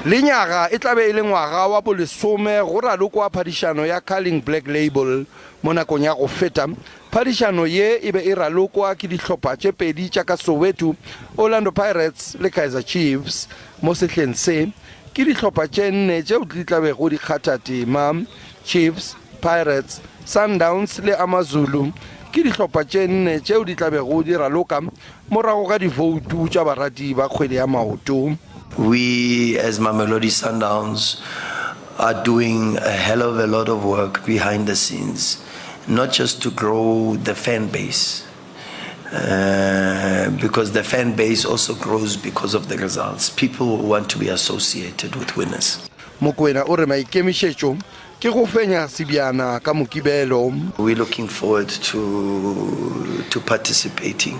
Lenyaga e tlabe e le ngwaga wa bolesome go ralokwa phadišano ya Carling Black Label mo nakong ya go feta. Phadišano ye e be e ralokwa ke dihlopha tše pedi tša ka Soweto, Orlando Pirates le Kaizer Chiefs. Mo sehleng se ke dihlopha tše nne tšeo di tlabe go di kgatha tema, Chiefs, Pirates, Sundowns le Amazulu. Ke dihlopha tše nne tšeo di tlabe go di raloka morago ga divoutu tša barati ba kgwele ya maoto. We as Mamelodi Sundowns are doing a hell of a lot of work behind the scenes, not just to grow the fan base, because the fan base also grows because of the results. People want to be associated with winners. Mokoena o re maikemišetšo ke go fenya sejana ka mokibelo. We're looking forward to participating,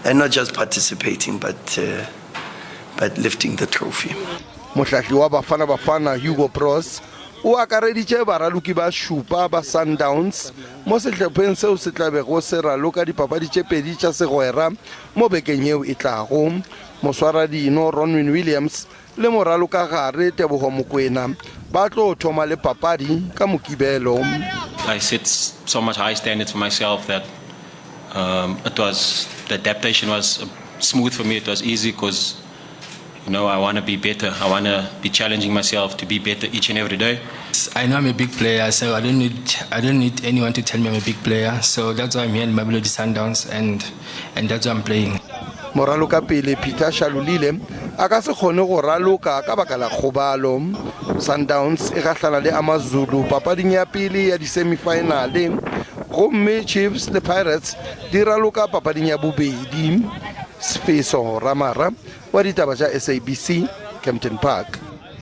and not just participating, but lifting the trophy. Mohlahli wa Bafana Hugo Pros o akareditše baraloki ba šupa ba Sundowns mo sehlopheng seo se tlabego se raloka dipapadi tše pedi tša segwera mo bekeng yeo e tlago. Moswaradino Ronwin Williams le moralokagare Tebogo Mokoena ba tlo thoma le papadi ka mokibelo. I set so much high standards for myself that the adaptation was smooth for me. It was easy because I want to be better. I want to be challenging myself to be better each and every day. I know I'm a big player, so I don't need anyone to tell me I'm a big player. So that's why I'm here in Mamelodi Sundowns, and that's why I'm playing. Moraloka pele Peter Shalulile a ka se kgone go raloka ka baka la kgobalo. Sundowns e gahlana le Amazulu papading ya pele ya di-semifinale, gomme Chiefs le Pirates di raloka papading ya bobedi. Sfeso Ramara wa Ditaba tša SABC, Kempton Park.